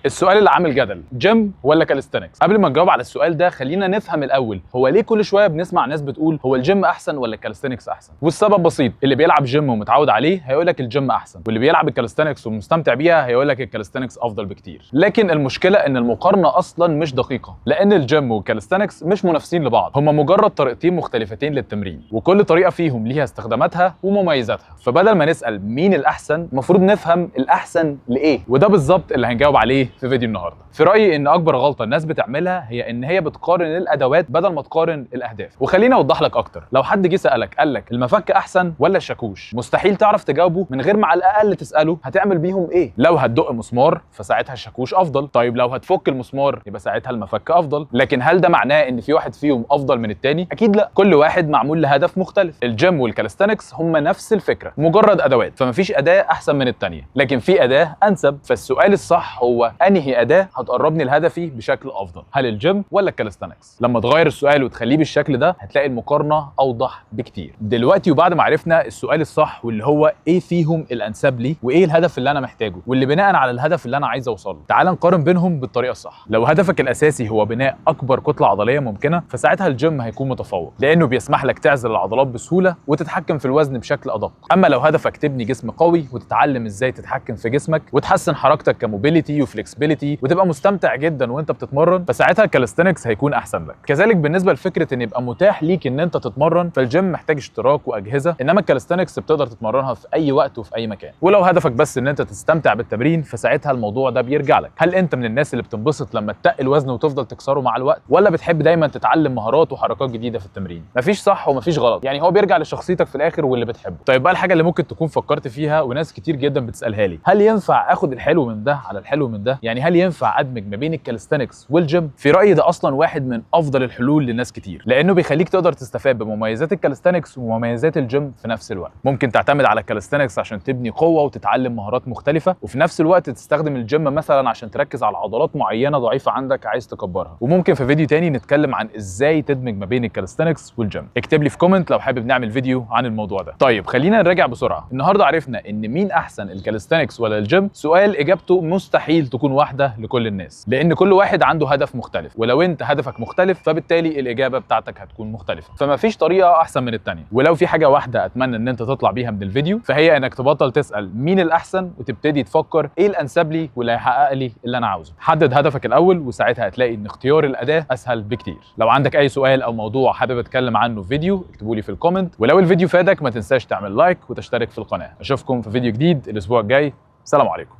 السؤال اللي عامل جدل، جيم ولا كاليستانكس؟ قبل ما نجاوب على السؤال ده خلينا نفهم الاول هو ليه كل شويه بنسمع ناس بتقول هو الجيم احسن ولا الكاليستانكس احسن؟ والسبب بسيط، اللي بيلعب جيم ومتعود عليه هيقول لك الجيم احسن، واللي بيلعب الكاليستانكس ومستمتع بيها هيقول لك الكاليستانكس افضل بكتير. لكن المشكله ان المقارنه اصلا مش دقيقه، لان الجيم والكاليستانكس مش منافسين لبعض، هما مجرد طريقتين مختلفتين للتمرين، وكل طريقه فيهم ليها استخداماتها ومميزاتها. فبدل ما نسال مين الاحسن، المفروض نفهم الاحسن لايه، وده بالظبط اللي هنجاوب عليه في فيديو النهارده. في رايي ان اكبر غلطه الناس بتعملها هي ان هي بتقارن الادوات بدل ما تقارن الاهداف. وخليني اوضح لك اكتر، لو حد جه سالك قال لك المفك احسن ولا الشاكوش، مستحيل تعرف تجاوبه من غير ما على الاقل تساله هتعمل بيهم ايه. لو هتدق مسمار فساعتها الشاكوش افضل، طيب لو هتفك المسمار يبقى ساعتها المفك افضل. لكن هل ده معناه ان في واحد فيهم افضل من التاني؟ اكيد لا، كل واحد معمول لهدف مختلف. الجيم والكاليستانكس هم نفس الفكره، مجرد ادوات، فمفيش اداه احسن من التانيه، لكن في اداه انسب. فالسؤال الصح هو انهي اداه هتقربني لهدفي بشكل افضل، هل الجيم ولا الكاليستانكس؟ لما تغير السؤال وتخليه بالشكل ده هتلاقي المقارنه اوضح بكتير. دلوقتي وبعد ما عرفنا السؤال الصح واللي هو ايه فيهم الانسب لي وايه الهدف اللي انا محتاجه واللي بناء على الهدف اللي انا عايز اوصله، تعال نقارن بينهم بالطريقه الصح. لو هدفك الاساسي هو بناء اكبر كتله عضليه ممكنه فساعتها الجيم هيكون متفوق، لانه بيسمح لك تعزل العضلات بسهوله وتتحكم في الوزن بشكل ادق. اما لو هدفك تبني جسم قوي وتتعلم ازاي تتحكم في جسمك وتحسن حركتك كموبيليتي وفلكسبيليتي وتبقى مستمتع جدا وانت بتتمرن، فساعتها الكاليستانكس هيكون احسن لك. كذلك بالنسبه لفكره ان يبقى متاح ليك ان انت تتمرن، فالجيم محتاج اشتراك واجهزه، انما الكاليستانكس بتقدر تتمرنها في اي وقت وفي اي مكان. ولو هدفك بس ان انت تستمتع بالتمرين فساعتها الموضوع ده بيرجع لك، هل انت من الناس اللي بتنبسط لما تتقل وزن وتفضل تكسره مع الوقت، ولا بتحب دايما تتعلم مهارات وحركات جديده في التمرين؟ مفيش صح ومفيش غلط، يعني هو بيرجع لشخصيتك في الاخر واللي بتحبه. طيب بقى الحاجه اللي ممكن تكون فكرت فيها وناس كتير جدا بتسالها لي، هل ينفع اخد الحلو من ده على الحلو من ده؟ يعني هل ينفع ادمج ما بين الكاليستانكس والجيم؟ في رايي ده اصلا واحد من افضل الحلول لناس كتير، لانه بيخليك تقدر تستفاد بمميزات الكاليستانكس ومميزات الجيم في نفس الوقت. ممكن تعتمد على الكاليستانكس عشان تبني قوه وتتعلم مهارات مختلفه، وفي نفس الوقت تستخدم الجيم مثلا عشان تركز على عضلات معينه ضعيفه عندك عايز تكبرها. وممكن في فيديو تاني نتكلم عن ازاي تدمج ما بين الكاليستانكس والجيم. اكتب لي في كومنت لو حابب نعمل فيديو عن الموضوع ده. طيب خلينا نراجع بسرعه. النهارده عرفنا ان مين احسن، الكاليستانكس ولا الجيم؟ سؤال اجابته مستحيل تكون واحده لكل الناس، لان كل واحد عنده هدف مختلف، ولو انت هدفك مختلف فبالتالي الاجابه بتاعتك هتكون مختلفه، فما فيش طريقه احسن من الثانيه. ولو في حاجه واحده اتمنى ان انت تطلع بيها من الفيديو فهي انك تبطل تسال مين الاحسن وتبتدي تفكر ايه الانسب لي واللي هيحقق لي اللي انا عاوزه. حدد هدفك الاول وساعتها هتلاقي ان اختيار الاداه اسهل بكتير. لو عندك اي سؤال او موضوع حابب اتكلم عنه في فيديو اكتبوا لي في الكومنت، ولو الفيديو فادك ما تنساش تعمل لايك وتشترك في القناه. اشوفكم في فيديو جديد الاسبوع الجاي. سلام عليكم.